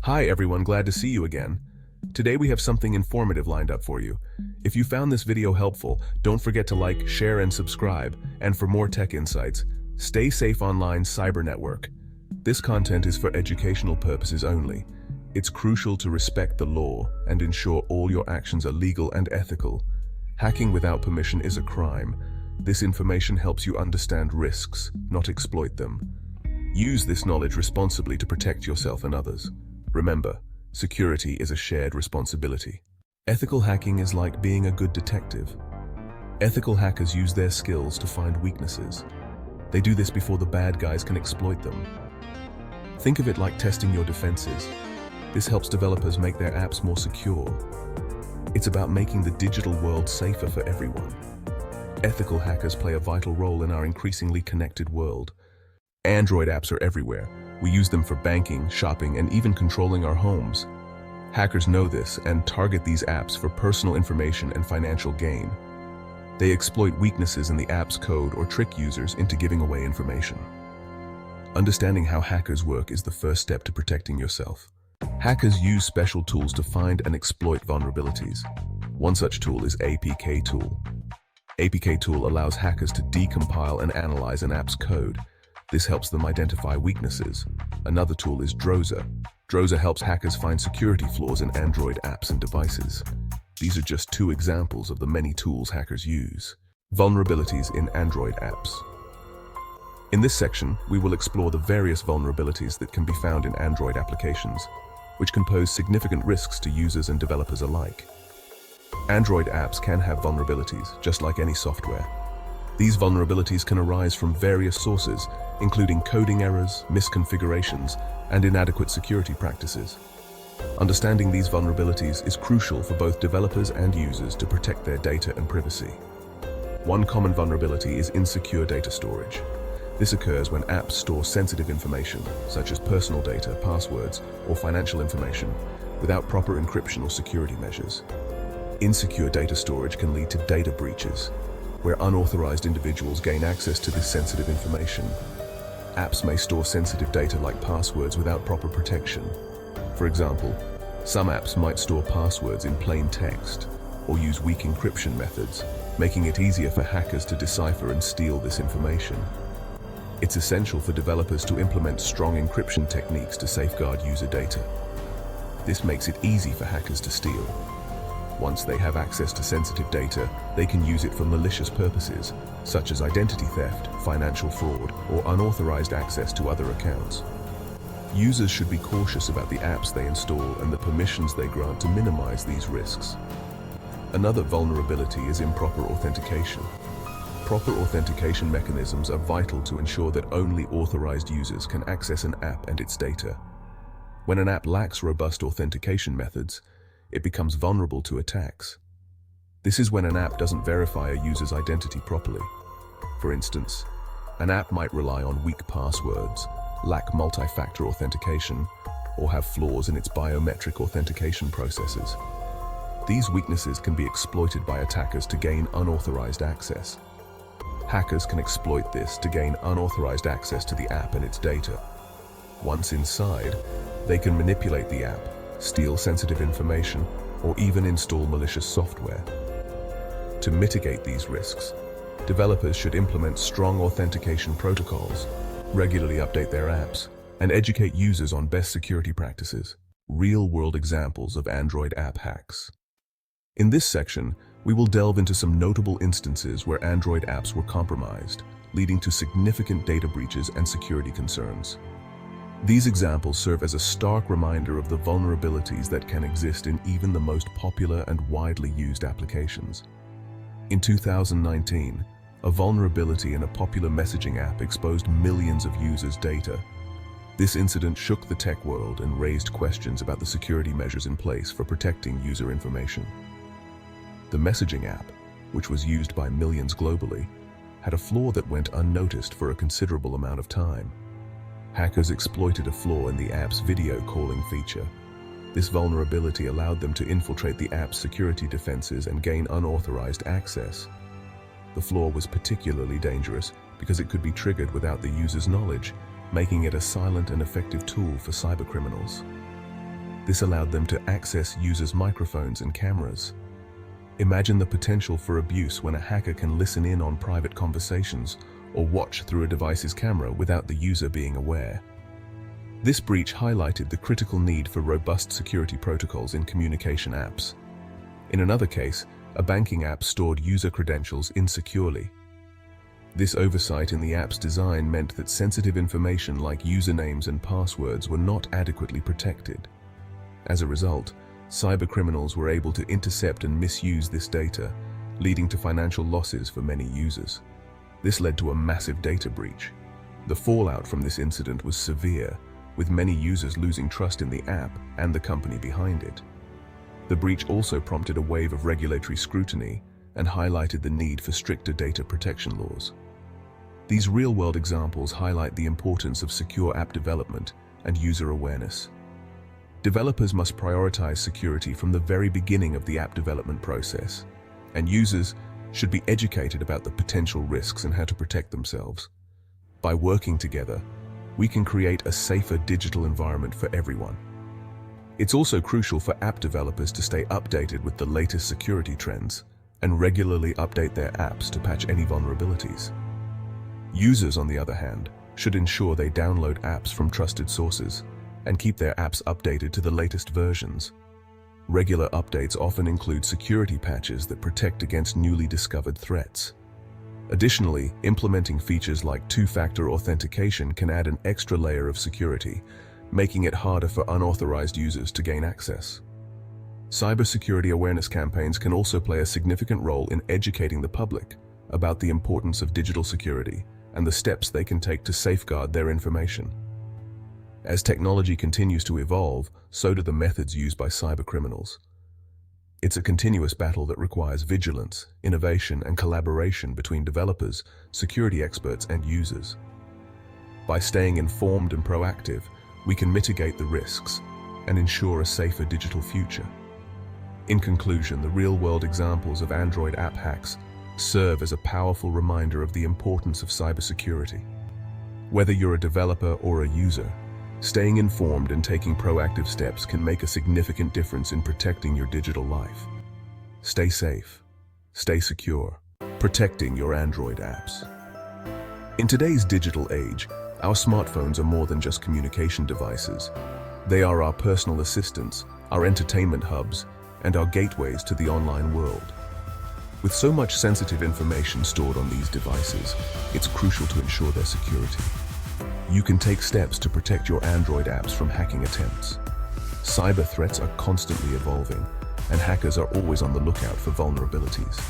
Hi everyone, glad to see you again. Today we have something informative lined up for you. If you found this video helpful, don't forget to like, share, and subscribe. And for more tech insights, stay safe online cyber network. This content is for educational purposes only. It's crucial to respect the law and ensure all your actions are legal and ethical. Hacking without permission is a crime. This information helps you understand risks, not exploit them. Use this knowledge responsibly to protect yourself and others. Remember, security is a shared responsibility. Ethical hacking is like being a good detective. Ethical hackers use their skills to find weaknesses. They do this before the bad guys can exploit them. Think of it like testing your defenses. This helps developers make their apps more secure. It's about making the digital world safer for everyone. Ethical hackers play a vital role in our increasingly connected world. Android apps are everywhere. We use them for banking, shopping, and even controlling our homes. Hackers know this and target these apps for personal information and financial gain. They exploit weaknesses in the app's code or trick users into giving away information. Understanding how hackers work is the first step to protecting yourself. Hackers use special tools to find and exploit vulnerabilities. One such tool is APK Tool. APK Tool allows hackers to decompile and analyze an app's code. This helps them identify weaknesses. Another tool is Droza. Droza helps hackers find security flaws in Android apps and devices. These are just two examples of the many tools hackers use. Vulnerabilities in Android apps. In this section, we will explore the various vulnerabilities that can be found in Android applications, which can pose significant risks to users and developers alike. Android apps can have vulnerabilities, just like any software. These vulnerabilities can arise from various sources, including coding errors, misconfigurations, and inadequate security practices. Understanding these vulnerabilities is crucial for both developers and users to protect their data and privacy. One common vulnerability is insecure data storage. This occurs when apps store sensitive information, such as personal data, passwords, or financial information, without proper encryption or security measures. Insecure data storage can lead to data breaches, where unauthorized individuals gain access to this sensitive information. Apps may store sensitive data like passwords without proper protection. For example, some apps might store passwords in plain text or use weak encryption methods, making it easier for hackers to decipher and steal this information. It's essential for developers to implement strong encryption techniques to safeguard user data. This makes it easy for hackers to steal. Once they have access to sensitive data, they can use it for malicious purposes, such as identity theft, financial fraud, or unauthorized access to other accounts. Users should be cautious about the apps they install and the permissions they grant to minimize these risks. Another vulnerability is improper authentication. Proper authentication mechanisms are vital to ensure that only authorized users can access an app and its data. When an app lacks robust authentication methods, it becomes vulnerable to attacks. This is when an app doesn't verify a user's identity properly. For instance, an app might rely on weak passwords, lack multi-factor authentication, or have flaws in its biometric authentication processes. These weaknesses can be exploited by attackers to gain unauthorized access. Hackers can exploit this to gain unauthorized access to the app and its data. Once inside, they can manipulate the app, steal sensitive information, or even install malicious software. To mitigate these risks, developers should implement strong authentication protocols, regularly update their apps, and educate users on best security practices. Real-world examples of Android app hacks. In this section, we will delve into some notable instances where Android apps were compromised, leading to significant data breaches and security concerns. These examples serve as a stark reminder of the vulnerabilities that can exist in even the most popular and widely used applications. In 2019, a vulnerability in a popular messaging app exposed millions of users' data. This incident shook the tech world and raised questions about the security measures in place for protecting user information. The messaging app, which was used by millions globally, had a flaw that went unnoticed for a considerable amount of time. Hackers exploited a flaw in the app's video calling feature. This vulnerability allowed them to infiltrate the app's security defenses and gain unauthorized access. The flaw was particularly dangerous because it could be triggered without the user's knowledge, making it a silent and effective tool for cybercriminals. This allowed them to access users' microphones and cameras. Imagine the potential for abuse when a hacker can listen in on private conversations or watch through a device's camera without the user being aware. This breach highlighted the critical need for robust security protocols in communication apps. In another case, a banking app stored user credentials insecurely. This oversight in the app's design meant that sensitive information like usernames and passwords were not adequately protected. As a result, cybercriminals were able to intercept and misuse this data, leading to financial losses for many users. This led to a massive data breach. The fallout from this incident was severe, with many users losing trust in the app and the company behind it. The breach also prompted a wave of regulatory scrutiny and highlighted the need for stricter data protection laws. These real-world examples highlight the importance of secure app development and user awareness. Developers must prioritize security from the very beginning of the app development process, and users should be educated about the potential risks and how to protect themselves. By working together, we can create a safer digital environment for everyone. It's also crucial for app developers to stay updated with the latest security trends and regularly update their apps to patch any vulnerabilities. Users, on the other hand, should ensure they download apps from trusted sources and keep their apps updated to the latest versions. Regular updates often include security patches that protect against newly discovered threats. Additionally, implementing features like two-factor authentication can add an extra layer of security, making it harder for unauthorized users to gain access. Cybersecurity awareness campaigns can also play a significant role in educating the public about the importance of digital security and the steps they can take to safeguard their information. As technology continues to evolve, so do the methods used by cybercriminals. It's a continuous battle that requires vigilance, innovation, and collaboration between developers, security experts, and users. By staying informed and proactive, we can mitigate the risks and ensure a safer digital future. In conclusion, the real-world examples of Android app hacks serve as a powerful reminder of the importance of cybersecurity. Whether you're a developer or a user, staying informed and taking proactive steps can make a significant difference in protecting your digital life. Stay safe, stay secure, protecting your Android apps. In today's digital age, our smartphones are more than just communication devices. They are our personal assistants, our entertainment hubs, and our gateways to the online world. With so much sensitive information stored on these devices, it's crucial to ensure their security. You can take steps to protect your Android apps from hacking attempts. Cyber threats are constantly evolving, and hackers are always on the lookout for vulnerabilities.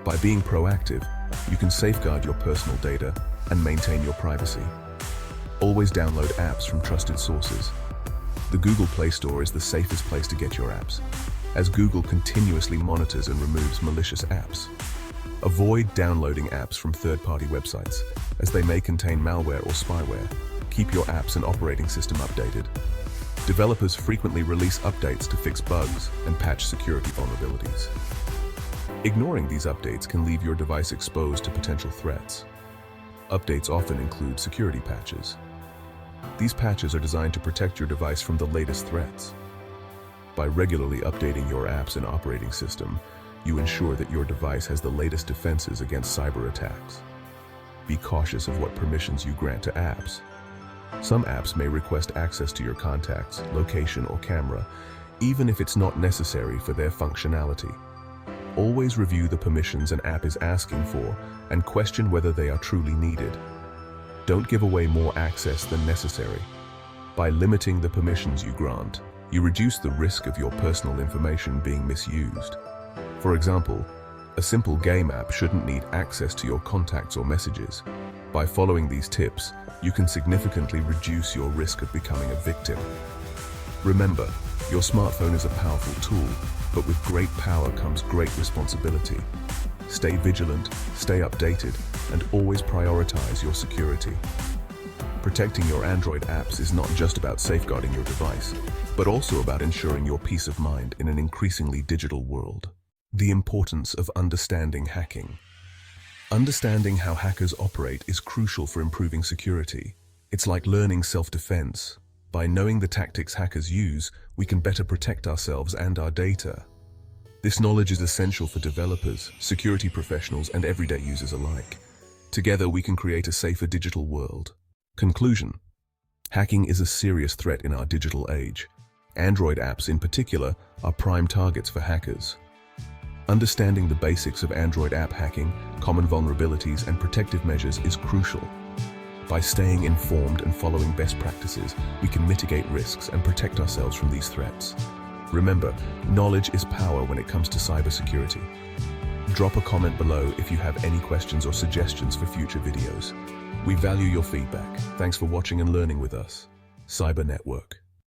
By being proactive, you can safeguard your personal data and maintain your privacy. Always download apps from trusted sources. The Google Play Store is the safest place to get your apps, as Google continuously monitors and removes malicious apps. Avoid downloading apps from third-party websites, as they may contain malware or spyware. Keep your apps and operating system updated. Developers frequently release updates to fix bugs and patch security vulnerabilities. Ignoring these updates can leave your device exposed to potential threats. Updates often include security patches. These patches are designed to protect your device from the latest threats. By regularly updating your apps and operating system, you ensure that your device has the latest defenses against cyber attacks. Be cautious of what permissions you grant to apps. Some apps may request access to your contacts, location, or camera, even if it's not necessary for their functionality. Always review the permissions an app is asking for and question whether they are truly needed. Don't give away more access than necessary. By limiting the permissions you grant, you reduce the risk of your personal information being misused. For example, a simple game app shouldn't need access to your contacts or messages. By following these tips, you can significantly reduce your risk of becoming a victim. Remember, your smartphone is a powerful tool, but with great power comes great responsibility. Stay vigilant, stay updated, and always prioritize your security. Protecting your Android apps is not just about safeguarding your device, but also about ensuring your peace of mind in an increasingly digital world. The importance of understanding hacking. Understanding how hackers operate is crucial for improving security. It's like learning self-defense. By knowing the tactics hackers use, we can better protect ourselves and our data. This knowledge is essential for developers, security professionals, and everyday users alike. Together, we can create a safer digital world. Conclusion: hacking is a serious threat in our digital age. Android apps in particular are prime targets for hackers. Understanding the basics of Android app hacking, common vulnerabilities, and protective measures is crucial. By staying informed and following best practices, we can mitigate risks and protect ourselves from these threats. Remember, knowledge is power when it comes to cybersecurity. Drop a comment below if you have any questions or suggestions for future videos. We value your feedback. Thanks for watching and learning with us. Cyber Network.